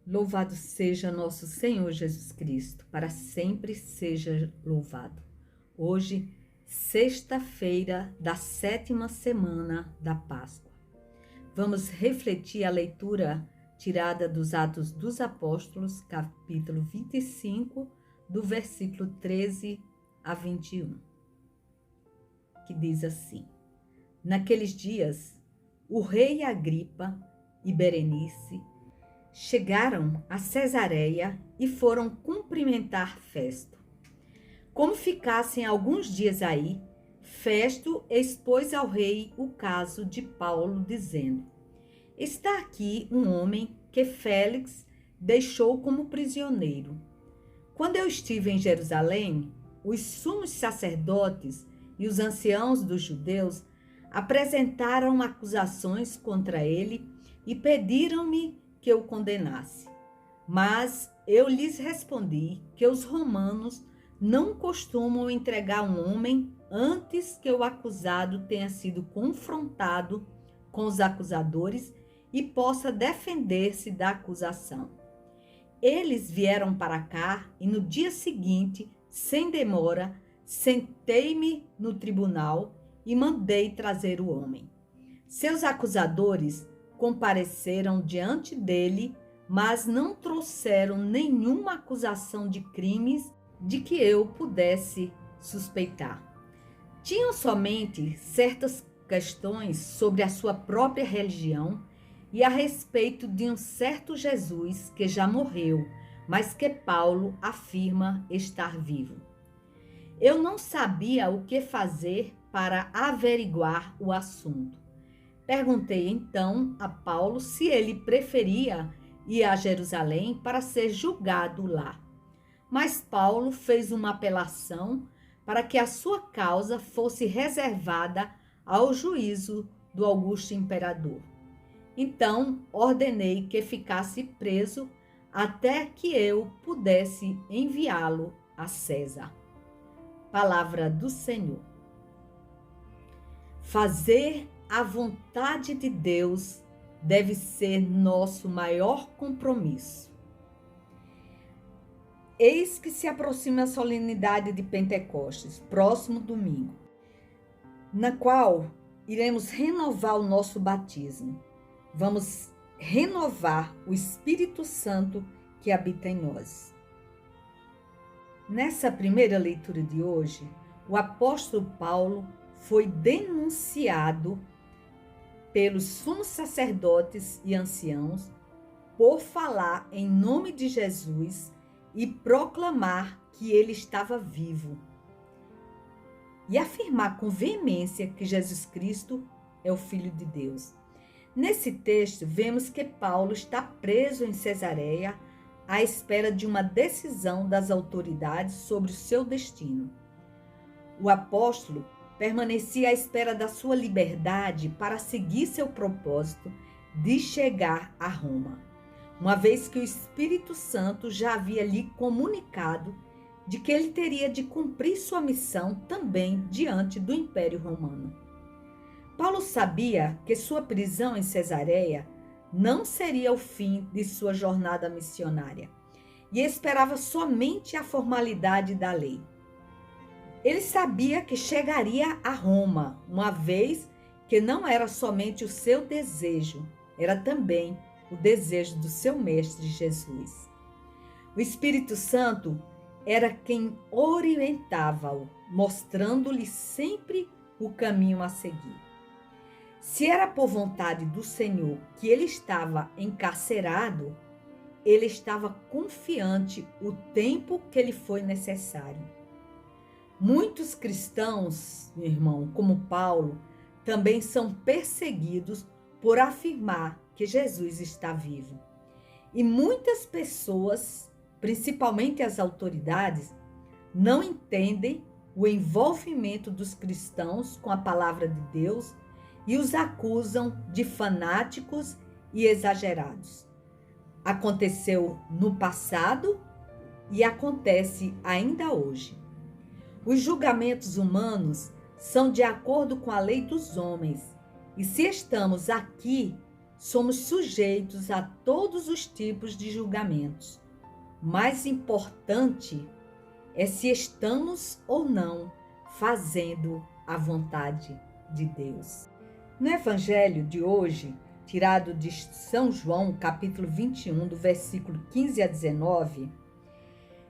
Louvado seja nosso Senhor Jesus Cristo, para sempre seja louvado. Hoje, sexta-feira da 7ª semana da Páscoa. Vamos refletir a leitura tirada dos Atos dos Apóstolos, capítulo 25, do versículo 13 a 21, que diz assim: Naqueles dias, o rei Agripa e Berenice chegaram a Cesareia e foram cumprimentar Festo. Como ficassem alguns dias aí, Festo expôs ao rei o caso de Paulo, dizendo: Está aqui um homem que Félix deixou como prisioneiro. Quando eu estive em Jerusalém, os sumos sacerdotes e os anciãos dos judeus apresentaram acusações contra ele e pediram-me que eu condenasse. Mas eu lhes respondi que os romanos não costumam entregar um homem antes que o acusado tenha sido confrontado com os acusadores e possa defender-se da acusação. Eles vieram para cá e no dia seguinte, sem demora, sentei-me no tribunal e mandei trazer o homem. Seus acusadores compareceram diante dele, mas não trouxeram nenhuma acusação de crimes de que eu pudesse suspeitar. Tinham somente certas questões sobre a sua própria religião e a respeito de um certo Jesus que já morreu, mas que Paulo afirma estar vivo. Eu não sabia o que fazer para averiguar o assunto. Perguntei então a Paulo se ele preferia ir a Jerusalém para ser julgado lá. Mas Paulo fez uma apelação para que a sua causa fosse reservada ao juízo do augusto imperador. Então ordenei que ficasse preso até que eu pudesse enviá-lo a César. Palavra do Senhor. Fazer a vontade de Deus deve ser nosso maior compromisso. Eis que se aproxima a solenidade de Pentecostes, próximo domingo, na qual iremos renovar o nosso batismo. Vamos renovar o Espírito Santo que habita em nós. Nessa primeira leitura de hoje, o apóstolo Paulo foi denunciado pelos sumos sacerdotes e anciãos por falar em nome de Jesus e proclamar que ele estava vivo e afirmar com veemência que Jesus Cristo é o Filho de Deus. Nesse texto, vemos que Paulo está preso em Cesareia à espera de uma decisão das autoridades sobre o seu destino. O apóstolo permanecia à espera da sua liberdade para seguir seu propósito de chegar a Roma, uma vez que o Espírito Santo já havia lhe comunicado de que ele teria de cumprir sua missão também diante do Império Romano. Paulo sabia que sua prisão em Cesareia não seria o fim de sua jornada missionária e esperava somente a formalidade da lei. Ele sabia que chegaria a Roma, uma vez que não era somente o seu desejo, era também o desejo do seu mestre Jesus. O Espírito Santo era quem orientava-o, mostrando-lhe sempre o caminho a seguir. Se era por vontade do Senhor que ele estava encarcerado, ele estava confiante o tempo que lhe foi necessário. Muitos cristãos, meu irmão, como Paulo, também são perseguidos por afirmar que Jesus está vivo. E muitas pessoas, principalmente as autoridades, não entendem o envolvimento dos cristãos com a palavra de Deus e os acusam de fanáticos e exagerados. Aconteceu no passado e acontece ainda hoje. Os julgamentos humanos são de acordo com a lei dos homens, e se estamos aqui somos sujeitos a todos os tipos de julgamentos. Mais importante é se estamos ou não fazendo a vontade de Deus. No Evangelho de hoje, tirado de São João, capítulo 21, do versículo 15 a 19,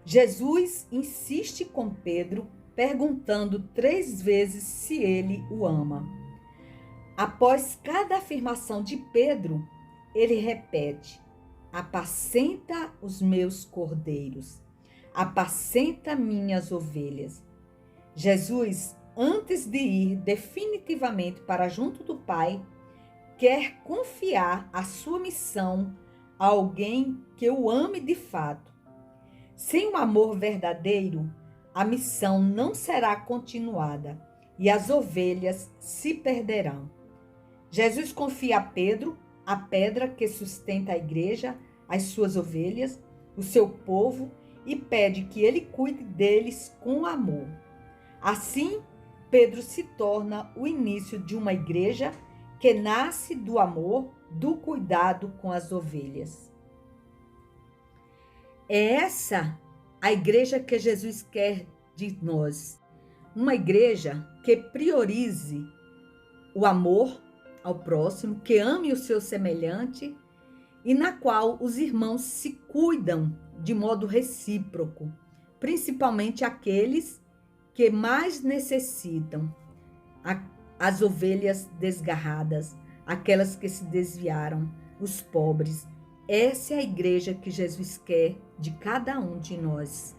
Jesus insiste com Pedro, perguntando 3 vezes se ele o ama. Após cada afirmação de Pedro, ele repete: apacenta os meus cordeiros, apacenta minhas ovelhas. Jesus, antes de ir definitivamente para junto do Pai, quer confiar a sua missão a alguém que o ame de fato. Sem um amor verdadeiro, a missão não será continuada e as ovelhas se perderão. Jesus confia a Pedro a pedra que sustenta a igreja, as suas ovelhas, o seu povo, e pede que ele cuide deles com amor. Assim, Pedro se torna o início de uma igreja que nasce do amor, do cuidado com as ovelhas. É essa a igreja que Jesus quer de nós. Uma igreja que priorize o amor ao próximo, que ame o seu semelhante e na qual os irmãos se cuidam de modo recíproco, principalmente aqueles que mais necessitam, as ovelhas desgarradas, aquelas que se desviaram, os pobres. Essa é a igreja que Jesus quer de cada um de nós.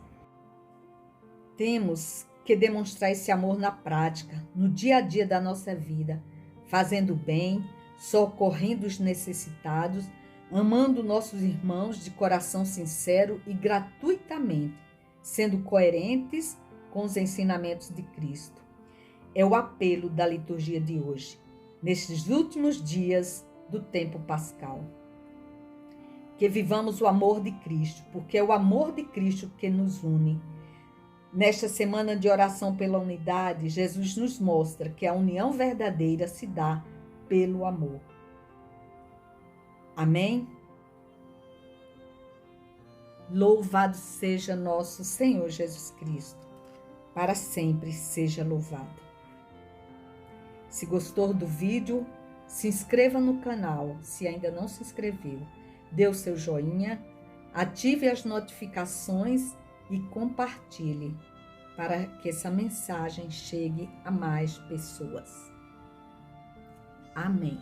Temos que demonstrar esse amor na prática, no dia a dia da nossa vida, fazendo bem, socorrendo os necessitados, amando nossos irmãos de coração sincero e gratuitamente, sendo coerentes com os ensinamentos de Cristo. É o apelo da liturgia de hoje, nesses últimos dias do tempo pascal. Que vivamos o amor de Cristo, porque é o amor de Cristo que nos une. Nesta semana de oração pela unidade, Jesus nos mostra que a união verdadeira se dá pelo amor. Amém? Louvado seja nosso Senhor Jesus Cristo, para sempre seja louvado. Se gostou do vídeo, se inscreva no canal, se ainda não se inscreveu. Dê o seu joinha, ative as notificações e compartilhe para que essa mensagem chegue a mais pessoas. Amém.